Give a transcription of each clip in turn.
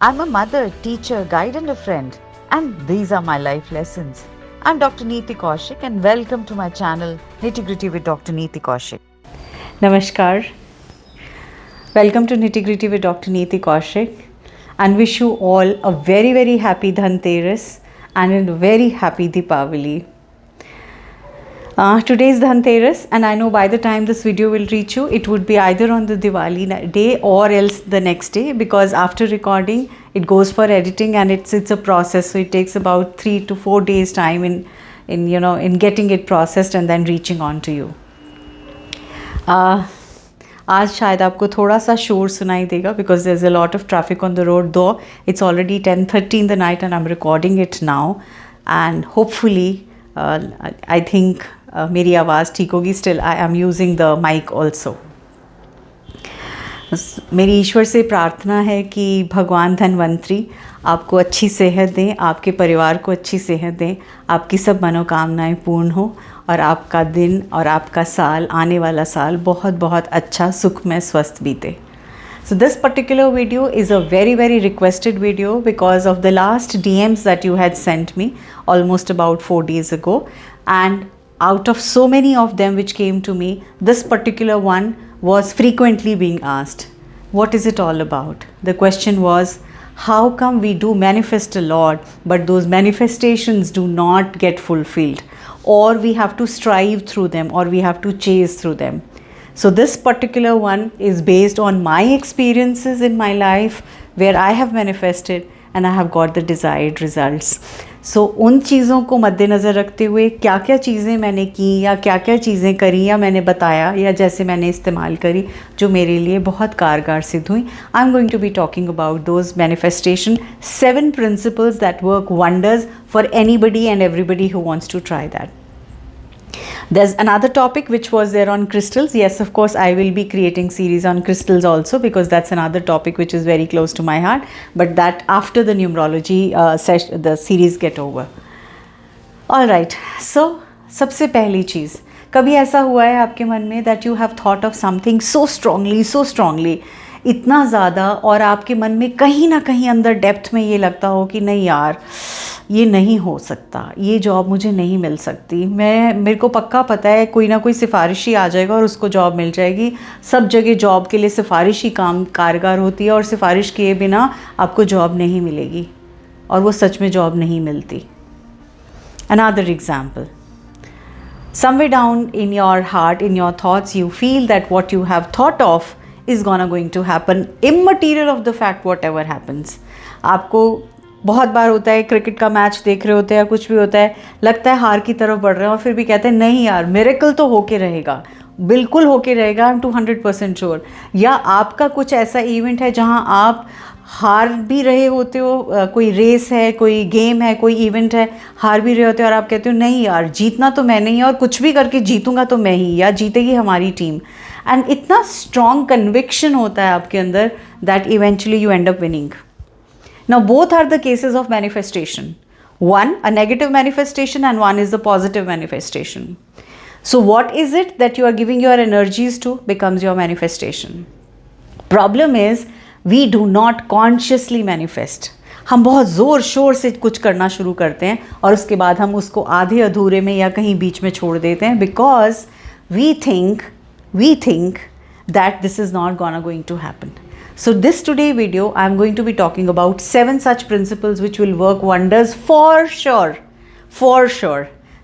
I'm a mother, teacher, guide, and a friend, and these are my life lessons. I'm Dr. Neeti Kaushik, and welcome to my channel Nitty Gritty with Dr. Neeti Kaushik. Namaskar. Welcome to Nitty Gritty with Dr. Neeti Kaushik, and wish you all a very, very happy Dhanteras and a very happy Deepavali. Today is Dhanteras, and I know by the time this video will reach you, it would be either on the Diwali day or else the next day, because after recording, it goes for editing and it's a process. So it takes about 3 to 4 days time in getting it processed and then reaching on to you. आज शायद आपको थोड़ा सा शोर सुनाई देगा because there's a lot of traffic on the road, though it's already 10:30 in the night and I'm recording it now, and hopefully I think मेरी आवाज़ ठीक होगी. Still I am using the mic also. मेरी ईश्वर से प्रार्थना है कि भगवान धन्वंतरी आपको अच्छी सेहत दें, आपके परिवार को अच्छी सेहत दें, आपकी सब मनोकामनाएं पूर्ण हो और आपका दिन और आपका साल, आने वाला साल बहुत बहुत अच्छा सुखमय स्वस्थ बीते. So this particular video is a very, very requested video because of the last DMs that you had sent me almost about 4 days ago, and out of so many of them which came to me, this particular one was frequently being asked. What is it all about? The question was, how come we do manifest a lot but those manifestations do not get fulfilled, or we have to strive through them, or we have to chase through them? So this particular one is based on my experiences in my life where I have manifested and I have got the desired results. So उन चीज़ों को मद्देनज़र रखते हुए क्या क्या चीज़ें मैंने की या क्या क्या चीज़ें करी या मैंने बताया या जैसे मैंने इस्तेमाल करी जो मेरे लिए बहुत कारगर सिद्ध हुई, I am going to be talking about those manifestation 7 principles that work wonders for anybody and everybody who wants to try that. There's another topic which was there on crystals. Yes, of course, I will be creating series on crystals also because that's another topic which is very close to my heart. But that after the numerology session, the series get over. All right. So, सबसे पहली चीज़, कभी ऐसा हुआ है आपके मन में that you have thought of something so strongly, इतना ज़्यादा, और आपके मन में कहीं ना कहीं अंदर डेप्थ में ये लगता हो कि नहीं यार, ये नहीं हो सकता, ये जॉब मुझे नहीं मिल सकती, मेरे को पक्का पता है कोई ना कोई सिफारिशी आ जाएगा और उसको जॉब मिल जाएगी. सब जगह जॉब के लिए सिफारिश ही काम कारगर होती है और सिफारिश किए बिना आपको जॉब नहीं मिलेगी और वो सच में जॉब नहीं मिलती. Another example, somewhere down in your heart, in your thoughts, you feel that what you have thought of is going to happen, immaterial of the fact whatever happens. आपको बहुत बार होता है, क्रिकेट का मैच देख रहे होते हैं या कुछ भी होता है, लगता है हार की तरफ बढ़ रहे हैं और फिर भी कहते हैं नहीं यार, मिरेकल तो होके रहेगा, बिल्कुल होके रहेगा, आई एम 200% श्योर. या आपका कुछ ऐसा इवेंट है जहां आप हार भी रहे होते हो, कोई रेस है, कोई गेम है, कोई इवेंट है, हार भी रहे होते हो और आप कहते हो नहीं यार, जीतना तो मैं नहीं है और कुछ भी करके जीतूंगा तो मैं ही, या जीतेगी हमारी टीम. एंड इतना स्ट्रॉन्ग कन्विक्शन होता है आपके अंदर that eventually you and up winning. Now both are the cases of manifestation. One, a negative manifestation, and one is the positive manifestation. So what is it that you are giving your energies to becomes your manifestation. Problem is we do not consciously manifest. हम बहुत ज़ोर शोर से कुछ करना शुरू करते हैं और उसके बाद हम उसको आधे अधूरे में या कहीं बीच में छोड़ देते हैं because we think that this is not going to happen. So this today video I am going to be talking about 7 such principles which will work wonders for sure.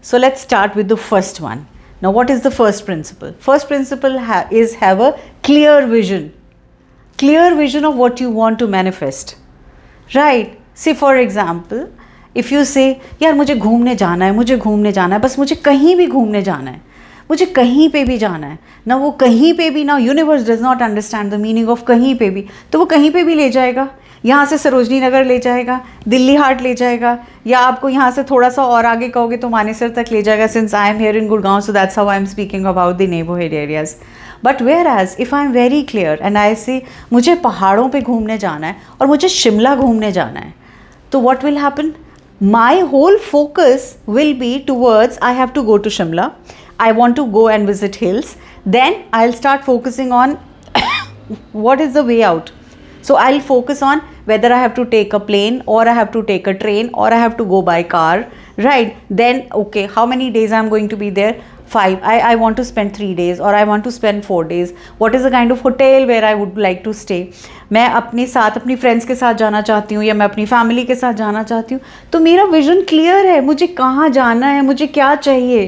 So let's start with the first one. Now what is the first principle? First principle is have a clear vision of what you want to manifest. Right? Say for example, if you say यार मुझे घूमने जाना है, बस मुझे कहीं भी घूमने जाना है, मुझे कहीं पे भी जाना है ना, वो कहीं पे भी ना, universe does not understand the meaning of कहीं पे भी, तो वो कहीं पे भी ले जाएगा. यहाँ से सरोजनी नगर ले जाएगा, दिल्ली हाट ले जाएगा, या आपको यहाँ से थोड़ा सा और आगे कहोगे तो मानेसर तक ले जाएगा. Since I am here in Gurgaon, so that's how I am speaking about the neighbourhood areas. But whereas if I am very clear and I say मुझे पहाड़ों पर घूमने जाना है और मुझे शिमला घूमने जाना है, तो what will happen? My whole focus will be towards I have to go to Shimla. I want to go and visit hills. Then I'll start focusing on what is the way out. So I'll focus on whether I have to take a plane or I have to take a train or I have to go by car, right? Then okay, how many days I'm going to be there? 5. I want to spend 3 days or I want to spend 4 days. What is the kind of hotel where I would like to stay? मैं अपने साथ अपनी friends के साथ जाना चाहती हूँ या मैं अपनी फैमिली के साथ जाना चाहती हूँ, तो मेरा विजन क्लियर है, मुझे कहाँ जाना है, मुझे क्या चाहिए,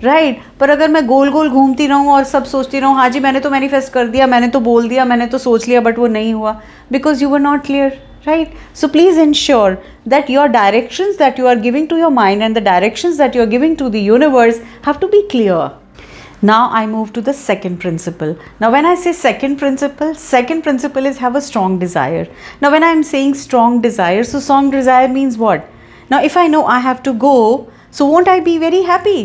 राइट पर अगर मैं गोल गोल घूमती रहूँ और सब सोचती रहूँ हाँ जी मैंने तो मैनिफेस्ट कर दिया, मैंने तो बोल दिया, मैंने तो सोच लिया, बट वो नहीं हुआ, because you were not clear, right? So please ensure that your directions that you are giving to your mind and the directions that you are giving to the universe have to be clear. Now I move to the second principle. Now when I say second principle is have a strong desire. Now when I am saying strong desire, so strong desire means what? Now if I know I have to go, so won't I be very happy?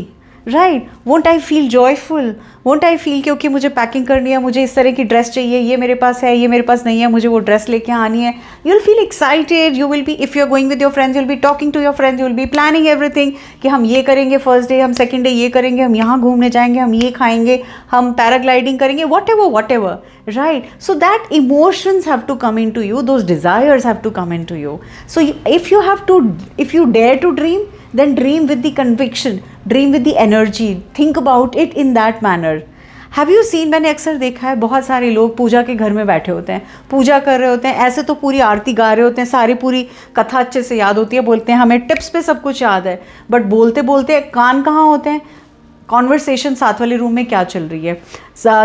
Right, won't I feel joyful, won't I feel कि okay मुझे packing करनी है, मुझे इस तरह की dress चाहिए, ये मेरे पास है, ये मेरे पास नहीं है, मुझे वो ड्रेस लेके आनी है. You will feel excited, you will be, if you are going with your friends, you will be talking to your friends, you will be planning everything कि हम ये करेंगे फर्स्ट डे, हम सेकेंड डे ये करेंगे, हम यहाँ घूमने जाएंगे, हम ये खाएंगे, हम पैराग्लाइडिंग करेंगे, what ever, right? So that emotions have to come into you, those desires have to come into you. So if you dare to dream, then dream with the conviction, dream with the energy, think about it in that manner. Have you seen, मैंने अक्सर देखा है बहुत सारे लोग पूजा के घर में बैठे होते हैं, पूजा कर रहे होते हैं, ऐसे तो पूरी आरती गा रहे होते हैं, सारी पूरी कथा अच्छे से याद होती है, बोलते हैं हमें टिप्स पे सब कुछ याद है, बट बोलते बोलते कान कहाँ होते हैं, कॉन्वर्सेशन साथ वाले रूम में क्या चल रही है,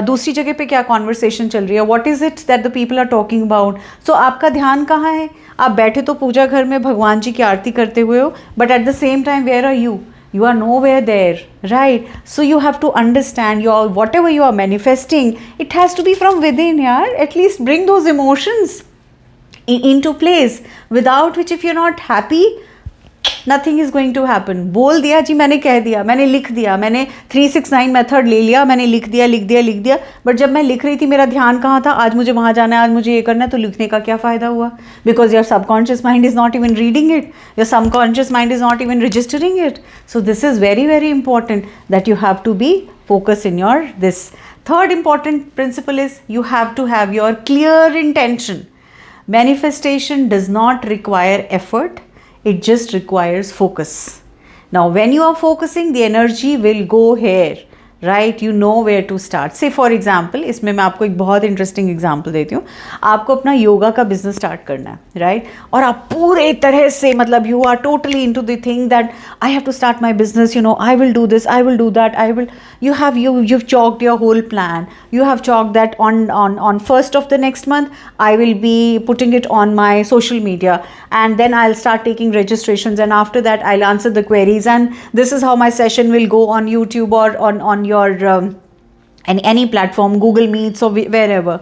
दूसरी जगह पे क्या कॉन्वर्सेशन चल रही है, what is it that the people are talking about. So आपका ध्यान कहाँ है, आप बैठे तो पूजा घर में भगवान जी की आरती करते हुए हो, but at the same time where are you, you are nowhere there, right? So you have to understand your whatever you are manifesting, it has to be from within, yaar. At least bring those emotions into place, without which if you're not happy, nothing is going to happen. बोल दिया जी, मैंने कह दिया, मैंने लिख दिया, मैंने 369 method ले लिया, मैंने लिख दिया, बट जब मैं लिख रही थी मेरा ध्यान कहाँ था, आज मुझे वहाँ जाना है, आज मुझे ये करना है, तो लिखने का क्या फ़ायदा हुआ, because your subconscious mind is not even reading it, your subconscious mind is not even registering it. So this is very very important that you have to be focus in your this. Third important principle is you have to have your clear intention. Manifestation does not require effort, it just requires focus. Now when you are focusing, the energy will go here, right? You know where to start. Say for example, इसमें मैं आपको एक बहुत interesting example देती हूँ. आपको अपना योगा का बिजनेस स्टार्ट करना है, राइट? और आप पूरे तरह से मतलब you are totally into the thing that I have to start my business, you know, I will do this, I will do that, I will, you've chalked your whole plan. You have chalked that on first of the next month I will be putting it on my social media, and then I'll start taking registrations, and after that I'll answer the queries, and this is how my session will go on YouTube or on your any platform, Google Meets or wherever.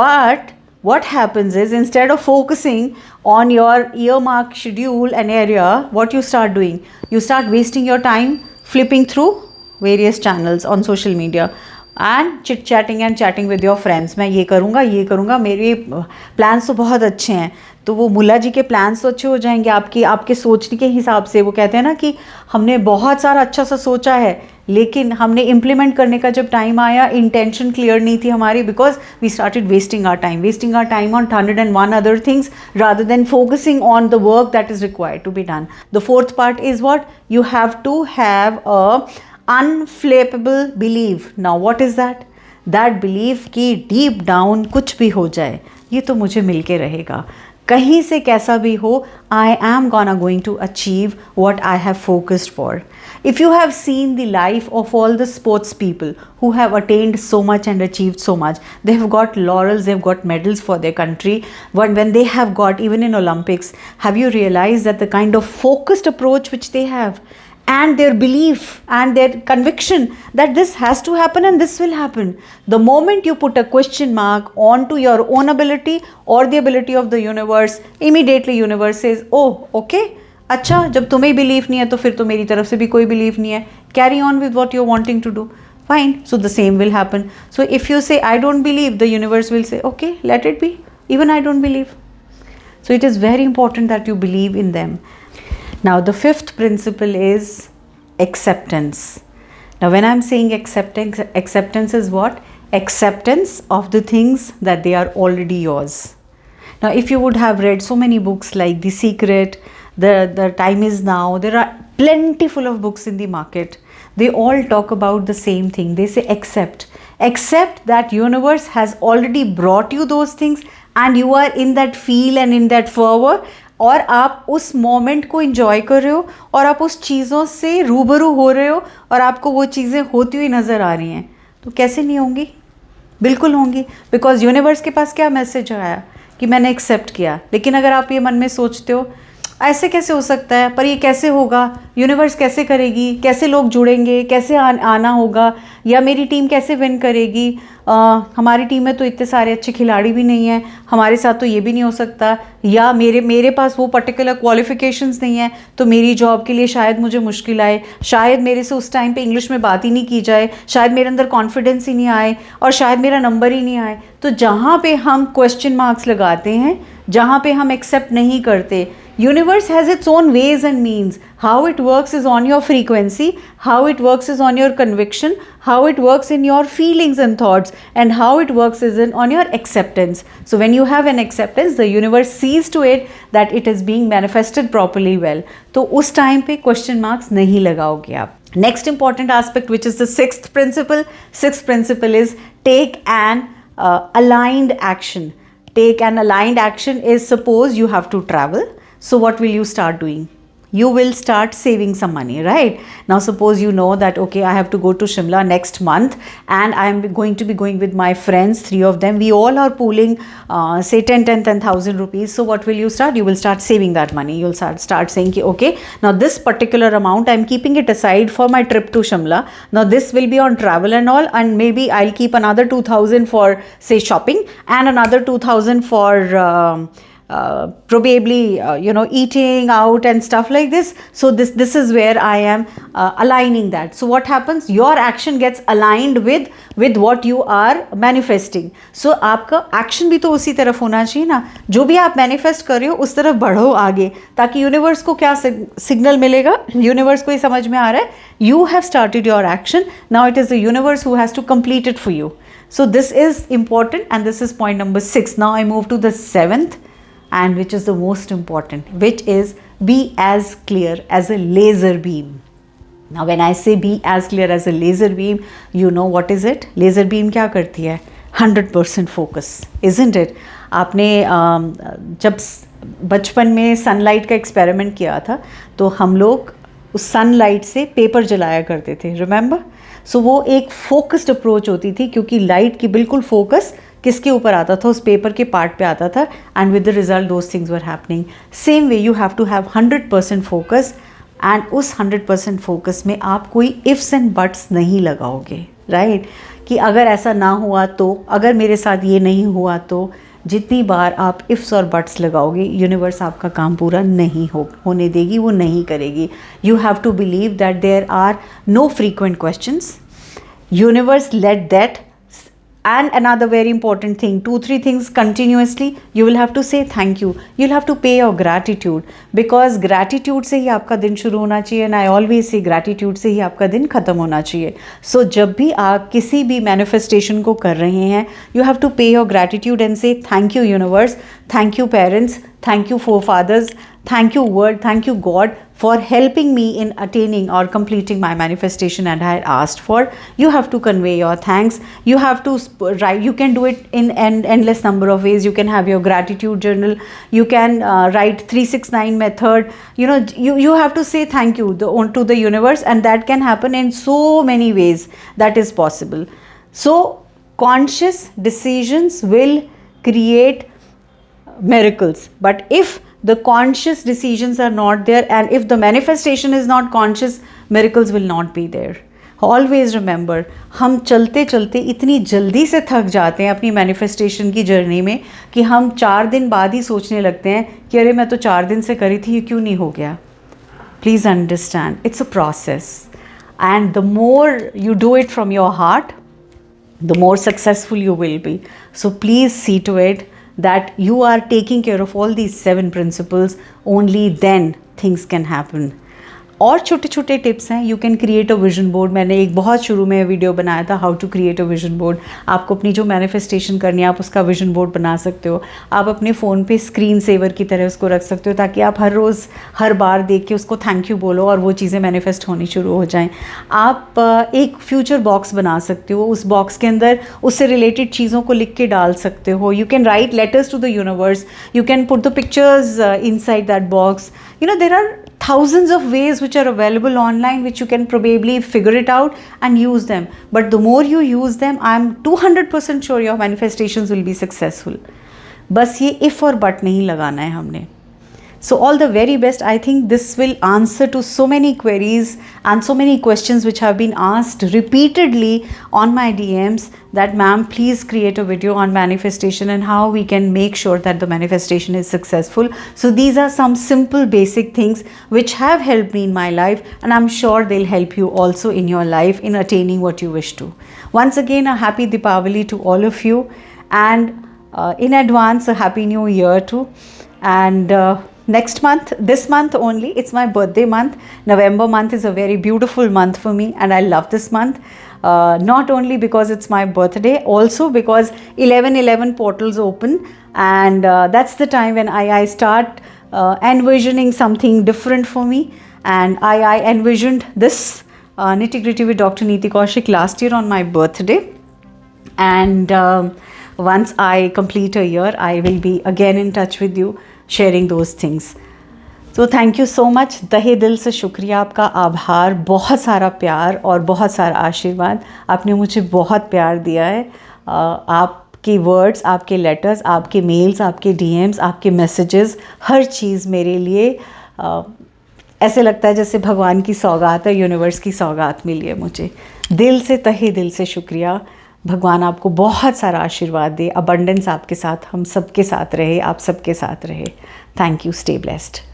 But what happens is, instead of focusing on your earmark schedule and area, what you start doing, you start wasting your time flipping through various channels on social media and chit chatting and chatting with your friends. मैं ये करूँगा, मेरे plans तो बहुत अच्छे हैं. तो वो मुल्ला जी के प्लान्स तो अच्छे हो जाएंगे आपके सोचने के हिसाब से. वो कहते हैं ना कि हमने बहुत सारा अच्छा सा सोचा है, लेकिन हमने इम्प्लीमेंट करने का जब टाइम आया, इंटेंशन क्लियर नहीं थी हमारी, because we started wasting our time on 101 other things rather than focusing on the work that is required to be done. The fourth part is what? You have to have a unflappable belief. Now what is that? That belief कि deep down कुछ भी हो जाए, ये तो मुझे मिल के रहेगा, कहीं से कैसा भी हो, I am going to achieve what I have focused for. If you have seen the life of all the sports people who have attained so much and achieved so much, they have got laurels, they have got medals for their country. When they have got, even in Olympics, have you realized that the kind of focused approach which they have, and their belief and their conviction that this has to happen and this will happen, the moment you put a question mark onto your own ability or the ability of the universe, immediately universe says, oh okay, अच्छा जब तुम्हें ही believe नहीं है तो फिर तो मेरी तरफ से भी कोई बिलीव नहीं है, carry on with what you are wanting to do, fine. So the same will happen. So if you say I don't believe, the universe will say okay, let it be, even I don't believe. So it is very important that you believe in them. Now the fifth principle is acceptance. Now when I'm saying acceptance is what? Acceptance of the things that they are already yours. Now, if you would have read so many books like The Secret, the Time Is Now, there are plentiful of books in the market. They all talk about the same thing. They say accept that universe has already brought you those things and you are in that feel and in that fervor, और आप उस moment को enjoy कर रहे हो और आप उस चीज़ों से रूबरू हो रहे हो और आपको वो चीज़ें होती हुई नज़र आ रही हैं, तो कैसे नहीं होंगी? बिल्कुल होंगी, बिकॉज यूनिवर्स के पास क्या मैसेज आया कि मैंने एक्सेप्ट किया. लेकिन अगर आप ये मन में सोचते हो ऐसे कैसे हो सकता है, पर ये कैसे होगा, यूनिवर्स कैसे करेगी, कैसे लोग जुड़ेंगे, कैसे आना होगा, या मेरी टीम कैसे विन करेगी, हमारी टीम में तो इतने सारे अच्छे खिलाड़ी भी नहीं हैं, हमारे साथ तो ये भी नहीं हो सकता, या मेरे पास वो पर्टिकुलर क्वालिफिकेशंस नहीं है तो मेरी जॉब के लिए शायद मुझे मुश्किल आए, शायद मेरे से उस टाइम पे इंग्लिश में बात ही नहीं की जाए, शायद मेरे अंदर कॉन्फिडेंस ही नहीं आए और शायद मेरा नंबर ही नहीं आए. तो जहाँ पे हम क्वेश्चन मार्क्स लगाते हैं, जहाँ पे हम एक्सेप्ट नहीं करते, universe has its own ways and means. How it works is on your frequency, how it works is on your conviction, how it works in your feelings and thoughts, and how it works is on your acceptance. So when you have an acceptance, the universe sees to it that it is being manifested properly well. तो उस time पे question marks नहीं लगाओगे आप. Next important aspect, which is the sixth principle is take an aligned action. Take an aligned action is, suppose you have to travel. So what will you start doing? You will start saving some money, right? Now suppose you know that, okay, I have to go to Shimla next month and I am going to be going with my friends, 3 of them. We all are pooling, say 10,000 rupees. So what will you start? You will start saving that money. You'll start saying, okay, now this particular amount, I'm keeping it aside for my trip to Shimla. Now this will be on travel and all, and maybe I'll keep another 2,000 for, say, shopping, and another 2,000 for probably eating out and stuff like this. So this is where I am aligning that. So what happens, your action gets aligned with what you are manifesting. So आपका action भी तो उसी तरफ होना चाहिए ना, जो भी आप manifest कर रहे हो उस तरफ बढ़ो आगे, ताकि यूनिवर्स को क्या सिग्नल मिलेगा, यूनिवर्स को ये समझ में आ रहा है, you have started your action, now it is the universe who has to complete it for you. So this is important, and this is point number 6. Now I move to the 7th, and which is the most important, which is be as clear as a laser beam. Now when I say be as clear as a laser beam, you know what is it? Laser beam क्या करती है? 100% focus, isn't it? आपने जब बचपन में sunlight का experiment किया था तो हम लोग उस सनलाइट से पेपर जलाया करते थे, रिमेंबर? सो वो एक फोकस्ड अप्रोच होती थी, क्योंकि लाइट की बिल्कुल फोकस किसके ऊपर आता था? उस पेपर के पार्ट पे आता था, and with the result those things were happening. Same way you have to have 100% focus, and उस 100% फोकस में आप कोई इफ्स एंड बट्स नहीं लगाओगे, राइट? कि अगर ऐसा ना हुआ तो, अगर मेरे साथ ये नहीं हुआ तो. जितनी बार आप इफ्स और बट्स लगाओगे, यूनिवर्स आपका काम पूरा नहीं होने देगी, वो नहीं करेगी. You have to believe that there are no frequent questions. Universe let that. And another very important thing, 2-3 things continuously, you will have to say thank you. You'll have to pay your gratitude, because gratitude से ही आपका दिन शुरू होना चाहिए, and I always say gratitude से ही आपका दिन ख़त्म होना चाहिए. So जब भी आप किसी भी manifestation को कर रहे हैं, you have to pay your gratitude and say thank you universe, thank you parents, thank you forefathers, thank you world, thank you God for helping me in attaining or completing my manifestation and I had asked for. You have to convey your thanks. You have to write. You can do it in an endless number of ways. You can have your gratitude journal. You can write 369 method. You have to say thank you to the universe, and that can happen in so many ways that is possible. So conscious decisions will create miracles, but if the conscious decisions are not there, and if the manifestation is not conscious, miracles will not be there. Always remember, हम चलते चलते इतनी जल्दी से थक जाते हैं अपनी मैनिफेस्टेशन की जर्नी में कि हम 4 दिन बाद ही सोचने लगते हैं कि अरे मैं तो 4 दिन से करी थी, ये क्यों नहीं हो गया. Please understand, it's a process, and the more you do it from your heart, the more successful you will be. So please see to it that you are taking care of all these 7 principles. Only then things can happen. और छोटे छोटे tips हैं. You can create a vision board. मैंने एक बहुत शुरू में video बनाया था how to create a vision board. आपको अपनी जो मैनिफेस्टेशन करनी है आप उसका विजन बोर्ड बना सकते हो. आप अपने फ़ोन पे स्क्रीन सेवर की तरह उसको रख सकते हो ताकि आप हर रोज़ हर बार देख के उसको थैंक यू बोलो और वो चीज़ें मैनिफेस्ट होनी शुरू हो जाएं. आप एक फ्यूचर बॉक्स बना सकते हो. उस बॉक्स के अंदर उससे रिलेटेड चीज़ों को लिख के डाल सकते हो. You can write letters to the universe. You can put the pictures inside that box. There are thousands of ways which are available online which you can probably figure it out and use them. But the more you use them, I'm 200% sure your manifestations will be successful. बस ये if और but नहीं लगाना है हमने. So all the very best. I think this will answer to so many queries and so many questions which have been asked repeatedly on my DMs that ma'am please create a video on manifestation and how we can make sure that the manifestation is successful. So these are some simple basic things which have helped me in my life and I'm sure they'll help you also in your life in attaining what you wish to. Once again a happy Deepavali to all of you and in advance a happy new year too. And next month, this month only, it's my birthday month. November month is a very beautiful month for me and I love this month. Not only because it's my birthday, also because 11/11 portals open and that's the time when I start envisioning something different for me. And I envisioned this Nitty Gritty with Dr. Neeti Kaushik last year on my birthday. And once I complete a year, I will be again in touch with you sharing those things. So thank you so much. तहे दिल से शुक्रिया आपका, आभार, बहुत सारा प्यार और बहुत सारा आशीर्वाद. आपने मुझे बहुत प्यार दिया है. आपके वर्ड्स, आपके लेटर्स, आपके मेल्स, आपके DMs, आपके मैसेजेस, हर चीज़ मेरे लिए ऐसे लगता है जैसे भगवान की सौगात है, यूनिवर्स की सौगात मिली है मुझे. दिल से तहे दिल से शुक्रिया. भगवान आपको बहुत सारा आशीर्वाद दे. अबंडेंस आपके साथ, हम सबके साथ रहे, आप सबके साथ रहे. Thank you. Stay blessed.